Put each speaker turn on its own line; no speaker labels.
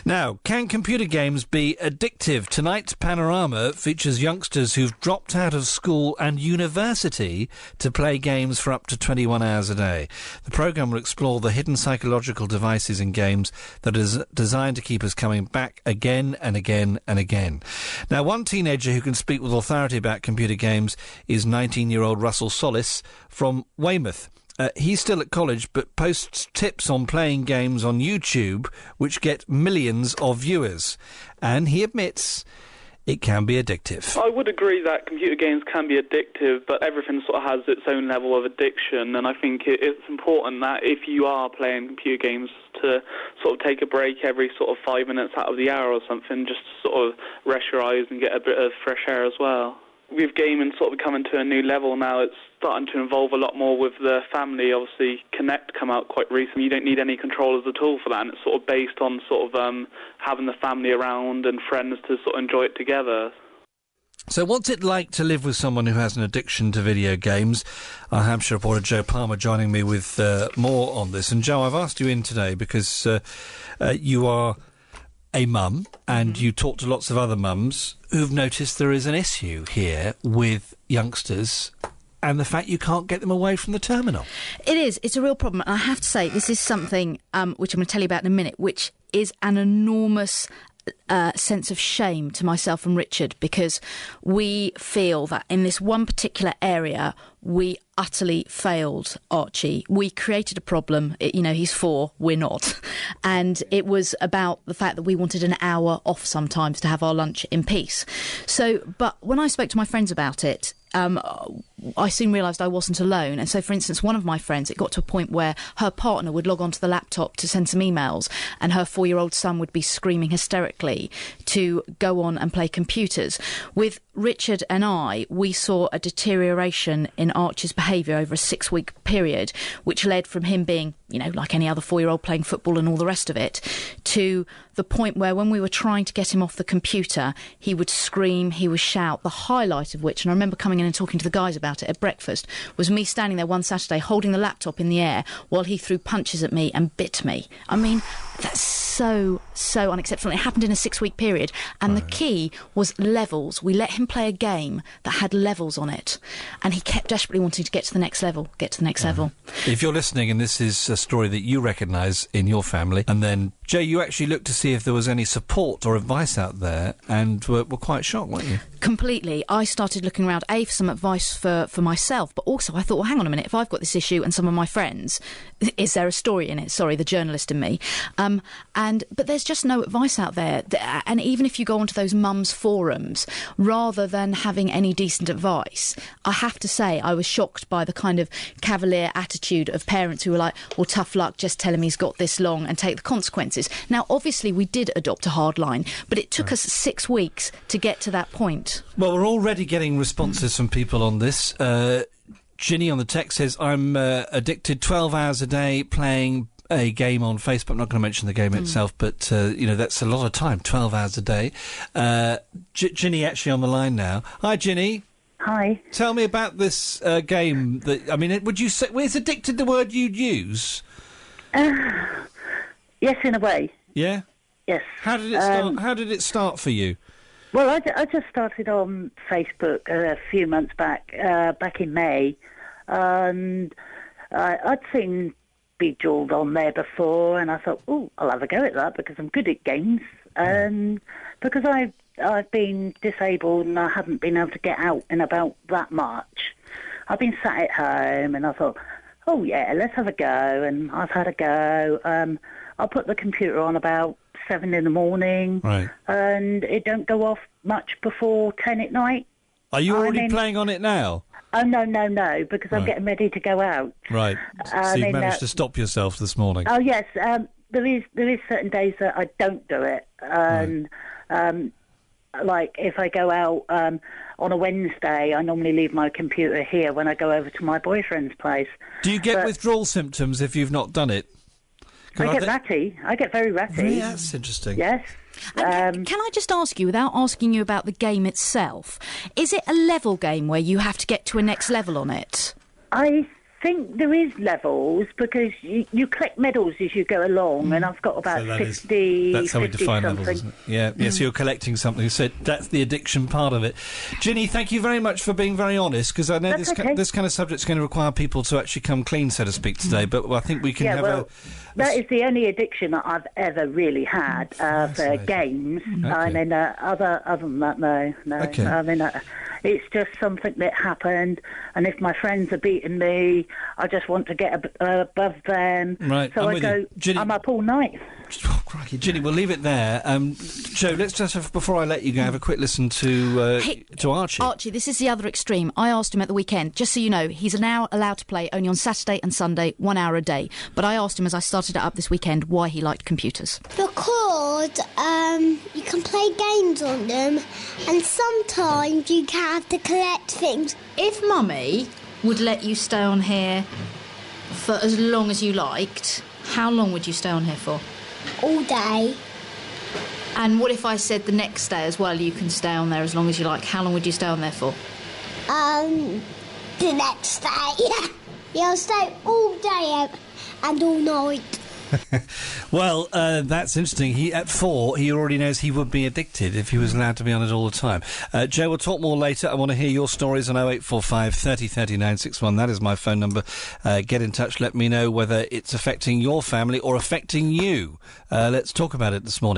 Now, can computer games be addictive? Tonight's Panorama features youngsters who've dropped out of school and university to play games for up to 21 hours a day. The programme will explore the hidden psychological devices in games that is designed to keep us coming back again and again and again. Now, one teenager who can speak with authority about computer games is 19-year-old Russell Solis from Weymouth. He's still at college, but posts tips on playing games on YouTube, which get millions of viewers. And he admits it can be addictive.
I would agree that computer games can be addictive, but everything sort of has its own level of addiction, and I think it's important that if you are playing computer games to sort of take a break every sort of 5 minutes out of the hour or something, just to sort of rest your eyes and get a bit of fresh air as well. With gaming sort of coming to a new level now, it's starting to involve a lot more with the family. Obviously, Connect come out quite recently. You don't need any controllers at all for that, and it's sort of based on sort of having the family around and friends to sort of enjoy it together.
So what's it like to live with someone who has an addiction to video games? Our Hampshire reporter Joe Palmer joining me with more on this. And Joe, I've asked you in today because you are a mum, and you talk to lots of other mums who've noticed there is an issue here with youngsters and the fact you can't get them away from the terminal.
It is. It's a real problem. And I have to say, this is something which I'm going to tell you about in a minute, which is an enormous sense of shame to myself and Richard, because we feel that in this one particular area we utterly failed Archie. We created a problem. He's 4, we're not. And it was about the fact that we wanted an hour off sometimes to have our lunch in peace. But when I spoke to my friends about it, I soon realised I wasn't alone. And so, for instance, one of my friends, it got to a point where her partner would log onto the laptop to send some emails, and her 4-year-old son would be screaming hysterically to go on and play computers. With Richard and I, we saw a deterioration in Archie's behaviour over a 6-week period, which led from him being, like any other 4-year-old playing football and all the rest of it, to the point where when we were trying to get him off the computer, he would scream, he would shout, the highlight of which, and I remember coming in and talking to the guys about it at breakfast, was me standing there one Saturday holding the laptop in the air while he threw punches at me and bit me. I mean, that's so unacceptable. It happened in a 6-week period, and the key was levels. We let him play a game that had levels on it, and he kept desperately wanting to get to the next level.
If you're listening and this is a story that you recognise in your family, and then, Jay, you actually looked to see if there was any support or advice out there, and were quite shocked, weren't you?
Completely. I started looking around, for some advice for myself, but also I thought, well, hang on a minute, if I've got this issue and some of my friends, is there a story in it? Sorry, the journalist in me. But there's just no advice out there. And even if you go onto those mums forums, rather than having any decent advice, I have to say I was shocked by the kind of cavalier attitude of parents who were like, well, tough luck, just tell him he's got this long and take the consequences. Now, obviously, we did adopt a hard line, but it took us 6 weeks to get to that point.
Well, we're already getting responses from people on this. Ginny on the text says, I'm addicted 12 hours a day playing a game on Facebook. I'm not going to mention the game itself, but, that's a lot of time, 12 hours a day. Ginny actually on the line now. Hi, Ginny.
Hi.
Tell me about this game that, would you say, is addicted the word you'd use?
Yes, in a way.
Yeah?
Yes.
How did it start? How did it start for you?
Well, I just started on Facebook a few months back in May, and I'd seen Big Drawl on there before, and I thought, I'll have a go at that because I'm good at games, and because I've been disabled and I haven't been able to get out and about that much. I've been sat at home, and I thought, let's have a go, and I've had a go. I'll put the computer on about 7 in the morning,
right,
and it don't go off much before 10 at night.
Are you already playing on it now?
Oh, no, because I'm getting ready to go out.
Right. So you've managed to stop yourself this morning?
Oh, yes. There is certain days that I don't do it. And, like, if I go out on a Wednesday, I normally leave my computer here when I go over to my boyfriend's place.
Do you get withdrawal symptoms if you've not done it?
I get ratty. I get very ratty.
Really? That's interesting.
Yes.
Can I just ask you, without asking you about the game itself, is it a level game where you have to get to a next level on it?
I think there is levels because you collect medals as you go along, and I've got about
So
50.
That's how we
50
define
something.
levels, isn't it? Yeah, so you're collecting something. So that's the addiction part of it. Ginny, thank you very much for being very honest, because I know
That's okay.
this kind of subject's going to require people to actually come clean, so to speak, today, but I think we can have
that is the only addiction that I've ever really had for games.
Okay.
I mean, other than that, no.
Okay.
I mean, it's just something that happened, and if my friends are beating me, I just want to get above them.
Right,
So
I'm
I
with
go,
you. Ginny,
I'm up all night.
Oh, crikey. Ginny, we'll leave it there. Joe, let's just have, before I let you go, have a quick listen to Archie.
Archie, this is the other extreme. I asked him at the weekend, just so you know, he's now allowed to play only on Saturday and Sunday, 1 hour a day. But I asked him as I started it up this weekend why he liked computers.
Because you can play games on them, and sometimes you have to collect things.
If Mummy would let you stay on here for as long as you liked, how long would you stay on here for?
All day.
And what if I said the next day as well, you can stay on there as long as you like? How long would you stay on there for?
The next day. Yeah, I'll stay all day and all night.
Well, that's interesting. At 4, he already knows he would be addicted if he was allowed to be on it all the time. Joe, we'll talk more later. I want to hear your stories on 0845 30 39 61. That is my phone number. Get in touch. Let me know whether it's affecting your family or affecting you. Let's talk about it this morning.